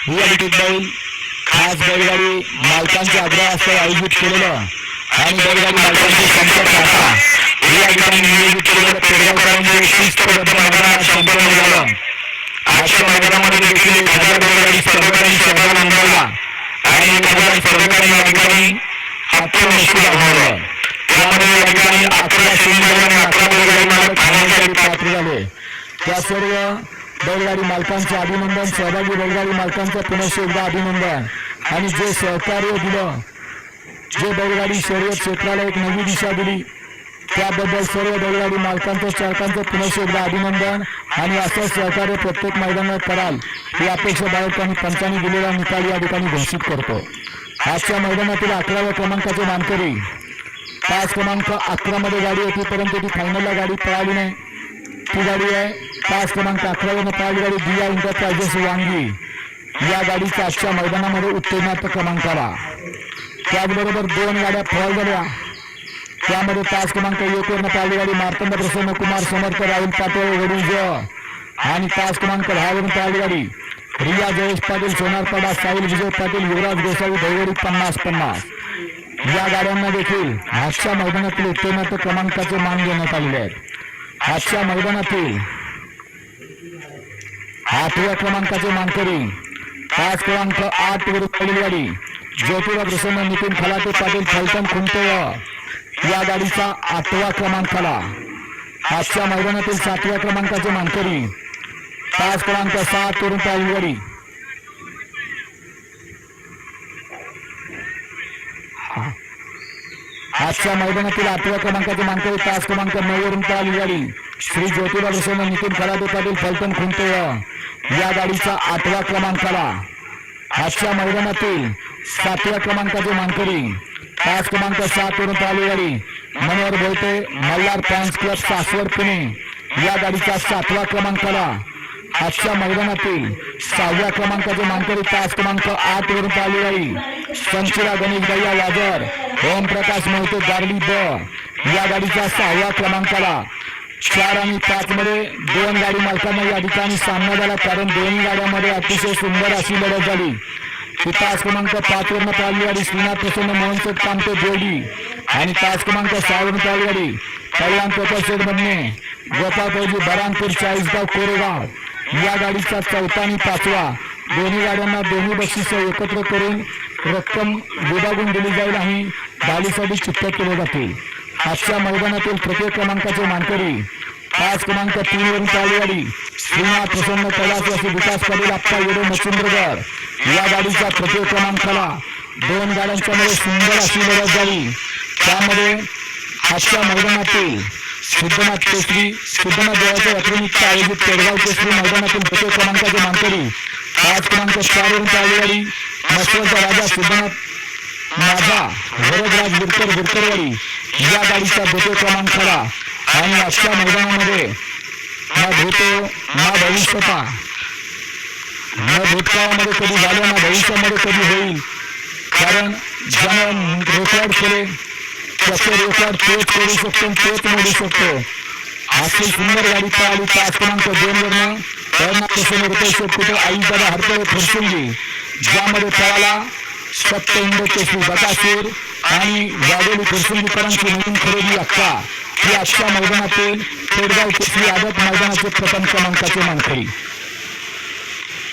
ही अधिक बैल खास बैलगाडी मालकांच्या आग्रहास्तव आयोजित केलेलं आणि बैलगाडी मालकांचे संपर्क आता या ठिकाणी नियोजित केलेलं पेडगावकरांचे शिस्तबद्ध मैदानात संपन्न झालं। आजच्या मैदानामध्ये देखील 1000 बैलगाडी स्पर्धकांनी सहभाग नोंदवला आणि 1000 स्पर्धकांनी या ठिकाणी आपलं नशीब आजमावलं। त्यामध्ये या ठिकाणी 11 शून्य आणि 11 बैलगाडी मालक खाण्यासाठी पात्र झाले। त्या सर्व बैलगाडी मालकांचे अभिनंदन, सहभागी बैलगाडी मालकांचं पुनश्च एकदा अभिनंदन आणि जे सहकार्य दिलं, जे बैलगाडी शर्यत क्षेत्राला एक नवी दिशा दिली त्याबद्दल सर्व बैलगाडी मालकांचं चालकांचं पुनश्च एकदा अभिनंदन आणि असं सहकार्य प्रत्येक मैदानात कराल ही अपेक्षा बाळगतो आणि पंचांनी दिलेला निकाल या ठिकाणी घोषित करतो। आजच्या मैदानातील 11व्या क्रमांकाचे मानकरी 5 क्रमांक 11 मध्ये गाडी होती परंतु ती फायनलला गाडी पळाली नाही। ती गाडी आहे 5 क्रमांक 11 वरनं पळाली गाडी दिया एंटरप्राइजेस वांगी। या गाडीच्या आजच्या मैदानामध्ये उत्तीर्ण क्रमांकाला। त्याचबरोबर 2 गाड्या फॉल झाल्या, त्यामध्ये 5 क्रमांक 1 वरनं पळाली गाडी मार्तंड प्रसन्न कुमार समर्थ राहुल पाटील वडील आणि 5 क्रमांक 10 वरून पळाली गाडी रिया जयेश पाटील सोनारपाडा साहिल विजय पाटील युवराज गोसावी दहिवडी 50-50। या गाड्यांना देखील आजच्या मैदानातील उत्तीर्ण क्रमांकाचे मान देण्यात आलेले आहेत। आजच्या मैदानातील 8व्या क्रमांकाचे मानकरी 5 क्रमांक 8 वरून पळाली गाडी ज्योतिबा प्रसन्न नितीन खलाटे पाटील फलटण खुंटे या गाडीचा 8व्या क्रमांकाला। आजच्या मैदानातील 7व्या क्रमांकाचे मानकरी 5 क्रमांक 7 वरून पळाली गाडी आजच्या मैदानातील 8व्या क्रमांकाचे मानकरी 5 क्रमांक 9 वरून पळाली गाडी श्री ज्योतिबा प्रसन्न नितीन खलाटे पाटील फलटण खुंटे या गाडीचा 8व्या क्रमांकाला। आजच्या मैदानातील 7व्या क्रमांकाचे मानकरी 5 क्रमांक 7 वरून पळाली गाडी मनोहर बोलते मल्हार फॅन्स क्लब सासवड पुणे या गाडीचा 7व्या क्रमांकाला। आजच्या मैदानातील 6व्या क्रमांकाचे मानकरी 5 क्रमांक 8 वरून पळाली गाडी संचिला गणेश भैया वाजर ओमप्रकाश मोहिते गार्ली द या गाडीच्या 6व्या क्रमांकाला। 4 आणि 5 मध्ये 2 गाडी मालकांना या ठिकाणी सामना झाला कारण दोन्ही गाड्यांमध्ये अतिशय सुंदर अशी लढत झाली। 5 क्रमांक 5 वरून पळाली गाडी श्रीनाथ प्रसन्न मोहनसेठ कामते जोडी आणि 5 क्रमांक 6 वरून पळाली गाडी कल्याण पेपरशेड मधने गोपाळ फौजी बरानपूर 40गाव कोरेगाव या गाडीचा 4था आणि 5वा। दोन्ही गाड्यांना दोन्ही बक्षीस एकत्र करून रक्कम विभागून दिली जाईल आणि गाडीसाठी चिठ्ठ्या केले जातील। आजच्या मैदानातील प्रत्येक क्रमांकाचे मानकरी 5 क्रमांक 3 वरून पळाली गाडी श्रीनाथ प्रसन्न कैलासवासी विकास पाटील आप्पा येडे मच्छिंद्रगड या गाडीच्या प्रत्येक क्रमांकाला। 2 गाड्यांच्या मध्ये सुंदर अशी लढत झाली। त्यामध्ये आजच्या मैदानातील सिद्धनाथ केसरी सिद्धनाथ देवाच्या यात्रेनिमित्त आयोजित पेडगाव केसरी मैदानातील प्रत्येक क्रमांकाचे मानकरी 5 क्रमांक 4 वरून पळाली गाडी मसवडचा राजा सिद्धनाथ माझा वरदराज विरकर विरकरवाडी या गाडीच्या 2 क्रमांकाला। आणि आजच्या मैदानामध्ये ना भूतो ना भविष्यता ना भूतकाळामध्ये कधी झालं ना भविष्यामध्ये कधी होईल कारण ज्यानं रेकॉर्ड केले त्याचे रेकॉर्ड तोच करू शकतो तोच मोडू शकतो। अशी सुंदर गाडी पळाली 5 क्रमांक 2 वरनं प्रसन्न रुपये कुठे आईदादा हरपळे फुरसुंगी ज्यामध्ये पळाला सप्त केसरी बकासूर आणि वाघोली फुरसुंगीकरांची नवीन खरेदी अक्का ही आजच्या मैदानातील पेडगाव केसरी आदत मैदानाचे प्रथम क्रमांकाचे मानकरी।